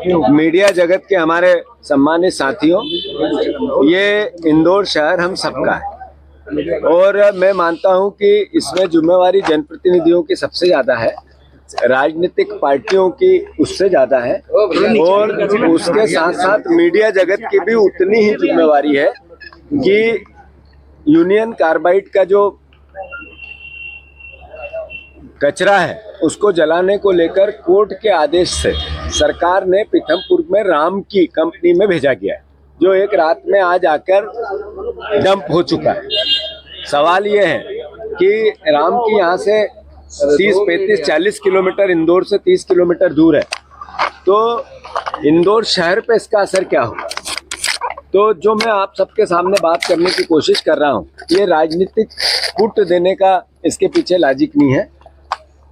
Media जगत के हमारे सम्मानित साथियों, ये इंदौर शहर हम सबका है और मैं मानता हूं कि इसमें जिम्मेवारी जनप्रतिनिधियों की सबसे ज्यादा है, राजनीतिक पार्टियों की उससे ज्यादा है और उसके साथ साथ मीडिया जगत की भी उतनी ही जिम्मेवारी है कि यूनियन कार्बाइड का जो कचरा है उसको जलाने को लेकर कोर्ट के आदेश से सरकार ने पीथमपुर में राम की कंपनी में भेजा गया है, जो एक रात में आज आकर डंप हो चुका है। सवाल ये है कि राम की यहाँ से 30, 35, 40 किलोमीटर इंदौर से 30 किलोमीटर दूर है, तो इंदौर शहर पे इसका असर क्या होगा? तो जो मैं आप सबके सामने बात करने की कोशिश कर रहा हूँ, ये राजनीतिक फुट देने का इसके पीछे लॉजिक नहीं है।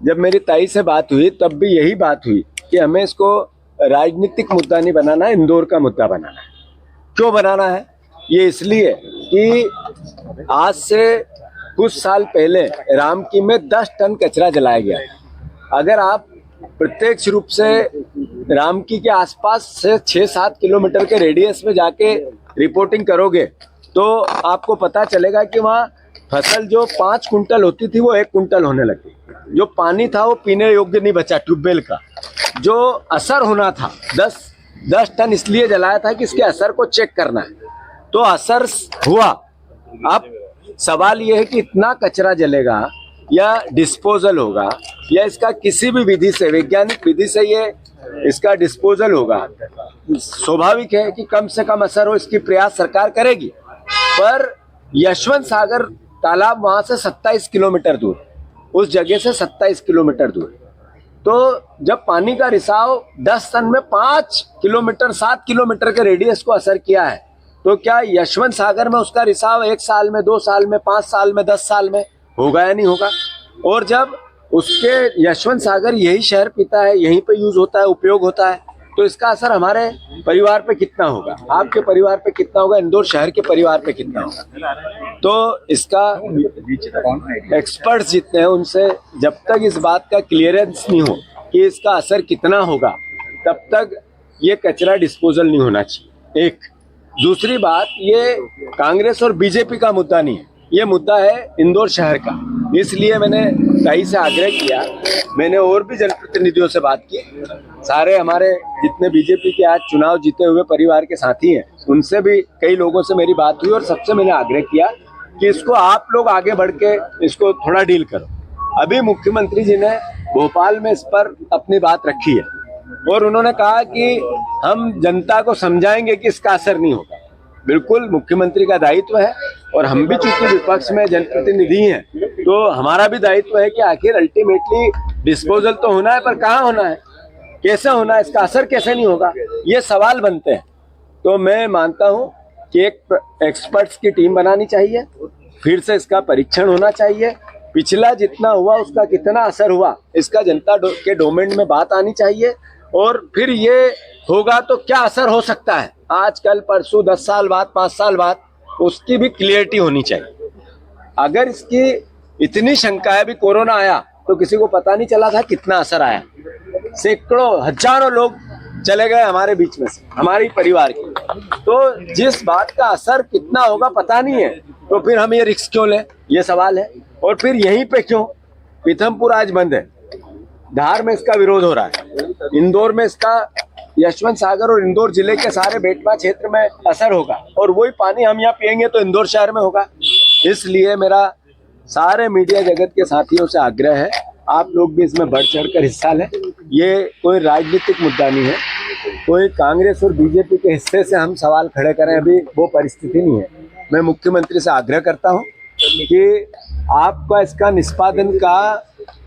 जब मेरी ताई से बात हुई तब भी यही बात हुई कि हमें इसको राजनीतिक मुद्दा नहीं बनाना है, इंदौर का मुद्दा बनाना है। क्यों बनाना है? ये इसलिए कि आज से कुछ साल पहले रामकी में 10 टन कचरा जलाया गया। अगर आप प्रत्यक्ष रूप से रामकी के आसपास से 6-7 किलोमीटर के रेडियस में जाके रिपोर्टिंग करोगे तो आपको पता चलेगा कि वहाँ फसल जो 5 कुंटल होती थी वो 1 कुंटल होने लगी। जो पानी था वो पीने योग्य नहीं बचा ट्यूबवेल का। जो असर होना था 10 टन इसलिए जलाया था कि इसके असर को चेक करना है, तो असर हुआ। अब सवाल ये है कि इतना कचरा जलेगा या डिस्पोजल होगा या इसका किसी भी विधि से, वैज्ञानिक विधि से ये इसका डिस्पोजल होगा, स्वाभाविक है कि कम से कम असर हो, इसकी प्रयास सरकार करेगी। पर यशवंत सागर तालाब वहां से 27 किलोमीटर दूर, उस जगह से 27 किलोमीटर दूर, तो जब पानी का रिसाव 10 टन में 5 किलोमीटर 7 किलोमीटर के रेडियस को असर किया है, तो क्या यशवंत सागर में उसका रिसाव 1 साल में, 2 साल में, 5 साल में, 10 साल में होगा या नहीं होगा? और जब उसके यशवंत सागर यही शहर पीता है, यहीं पे यूज होता है, उपयोग होता है, तो इसका असर हमारे परिवार पे कितना होगा, आपके परिवार पे कितना होगा, इंदौर शहर के परिवार पे कितना होगा? तो इसका एक्सपर्ट्स जितने हैं उनसे जब तक इस बात का क्लियरेंस नहीं हो कि इसका असर कितना होगा, तब तक ये कचरा डिस्पोजल नहीं होना चाहिए। एक दूसरी बात, ये कांग्रेस और बीजेपी का मुद्दा नहीं है, ये मुद्दा है इंदौर शहर का। इसलिए मैंने ताई से आग्रह किया, मैंने और भी जनप्रतिनिधियों से बात की, सारे हमारे जितने बीजेपी के आज चुनाव जीते हुए परिवार के साथी हैं उनसे भी कई लोगों से मेरी बात हुई और सबसे मैंने आग्रह किया कि इसको आप लोग आगे बढ़ के इसको थोड़ा डील करो। अभी मुख्यमंत्री जी ने भोपाल में इस पर अपनी बात रखी है और उन्होंने कहा कि हम जनता को समझाएंगे कि इसका असर नहीं होगा। बिल्कुल मुख्यमंत्री का दायित्व है और हम भी चूंकि विपक्ष में जनप्रतिनिधि हैं तो हमारा भी दायित्व है कि आखिर अल्टीमेटली डिस्पोजल तो होना है, पर कहाँ होना है, कैसे होना है, इसका असर कैसे नहीं होगा, ये सवाल बनते हैं। तो मैं मानता हूं कि एक एक्सपर्ट्स की टीम बनानी चाहिए, फिर से इसका परीक्षण होना चाहिए, पिछला जितना हुआ उसका कितना असर हुआ इसका जनता के डोमेन में बात आनी चाहिए और फिर ये होगा तो क्या असर हो सकता है आज कल परसों, 10 साल बाद, 5 साल बाद, उसकी भी क्लियरिटी होनी चाहिए। अगर इसकी इतनी शंका है, भी कोरोना आया तो किसी को पता नहीं चला था कितना असर आया, सैकड़ों हजारों लोग चले गए हमारे बीच में से, हमारी परिवार के, तो जिस बात का असर कितना होगा पता नहीं है, तो फिर हम ये रिस्क क्यों लें, ये सवाल है। और फिर यहीं पे क्यों पीथमपुर आज बंद है, धार में इसका विरोध हो रहा है, इंदौर में इसका, यशवंत सागर और इंदौर जिले के सारे बेटवा क्षेत्र में असर होगा और वही पानी हम यहाँ पियेंगे तो इंदौर शहर में होगा। इसलिए मेरा सारे मीडिया जगत के साथियों से आग्रह है, आप लोग भी इसमें बढ़ चढ़कर हिस्सा लें। ये कोई राजनीतिक मुद्दा नहीं है, कोई कांग्रेस और बीजेपी के हिस्से से हम सवाल खड़े करें, अभी वो परिस्थिति नहीं है। मैं मुख्यमंत्री से आग्रह करता हूँ कि आपका इसका निष्पादन का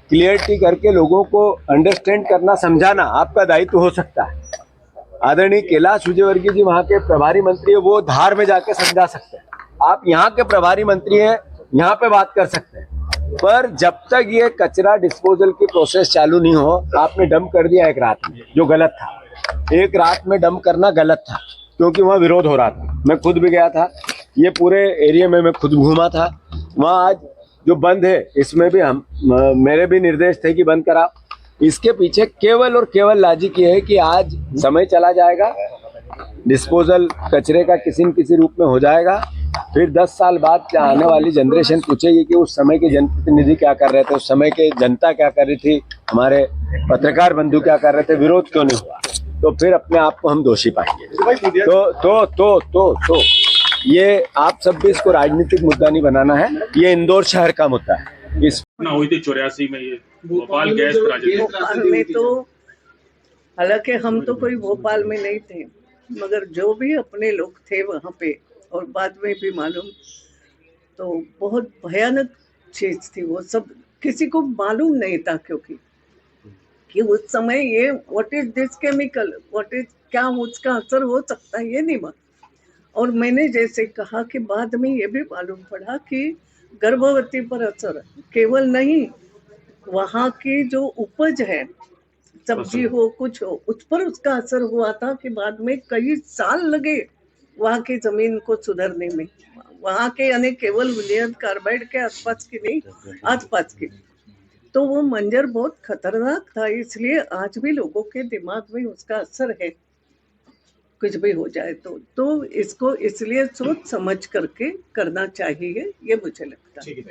क्लियरिटी करके लोगों को अंडरस्टैंड करना, समझाना आपका दायित्व हो सकता है। आदरणीय कैलाश विजयवर्गीय जी वहाँ के प्रभारी मंत्री है, वो धार में जाके समझा सकते हैं। आप यहाँ के प्रभारी मंत्री हैं, यहाँ पे बात कर सकते हैं, पर जब तक ये कचरा डिस्पोजल की प्रोसेस चालू नहीं हो, आपने डंप कर दिया एक रात में, जो गलत था। एक रात में डंप करना गलत था क्योंकि वहाँ विरोध हो रहा था। मैं खुद भी गया था, ये पूरे एरिया में मैं खुद घूमा था। वहाँ आज जो बंद है इसमें भी हम, मेरे भी निर्देश थे कि बंद करा। इसके पीछे केवल और केवल लॉजिक ये है कि आज समय चला जाएगा, डिस्पोजल कचरे का किसी न किसी रूप में हो जाएगा, फिर 10 साल बाद आने वाली जनरेशन पूछेगी कि उस समय के जनप्रतिनिधि क्या कर रहे थे, उस समय के जनता क्या कर रही थी, हमारे पत्रकार बंधु क्या कर रहे थे, विरोध क्यों नहीं हुआ, तो फिर अपने आप को हम दोषी पाएंगे। तो ये आप सब भी इसको राजनीतिक मुद्दा नहीं बनाना है, ये इंदौर शहर का मुद्दा है। इस ना हुई थी 84 में ये भोपाल गैस ट्रेजेडी। भोपाल में तो हालांकि हम तो कोई भोपाल में नहीं थे, मगर जो भी अपने लोग थे वहाँ पे और बाद में भी मालूम, तो बहुत भयानक चीज थी वो सब, किसी को मालूम नहीं था क्योंकि कि उस समय ये what is this chemical, what is क्या उसका असर हो सकता है ये नहीं मालूम। और मैंने जैसे कहा कि बाद में ये भी मालूम पड़ा कि गर्भवती पर असर केवल नहीं, वहाँ की जो उपज है, सब्जी हो कुछ हो, उस पर उसका असर हुआ था कि बाद में कई साल लगे वहाँ की जमीन को सुधरने में, वहाँ के यानी केवल विलियम कार्बाइड के आसपास की नहीं, आसपास की। तो वो मंजर बहुत खतरनाक था, इसलिए आज भी लोगों के दिमाग में उसका असर है, कुछ भी हो जाए तो इसको इसलिए सोच समझ करके करना चाहिए, ये मुझे लगता है।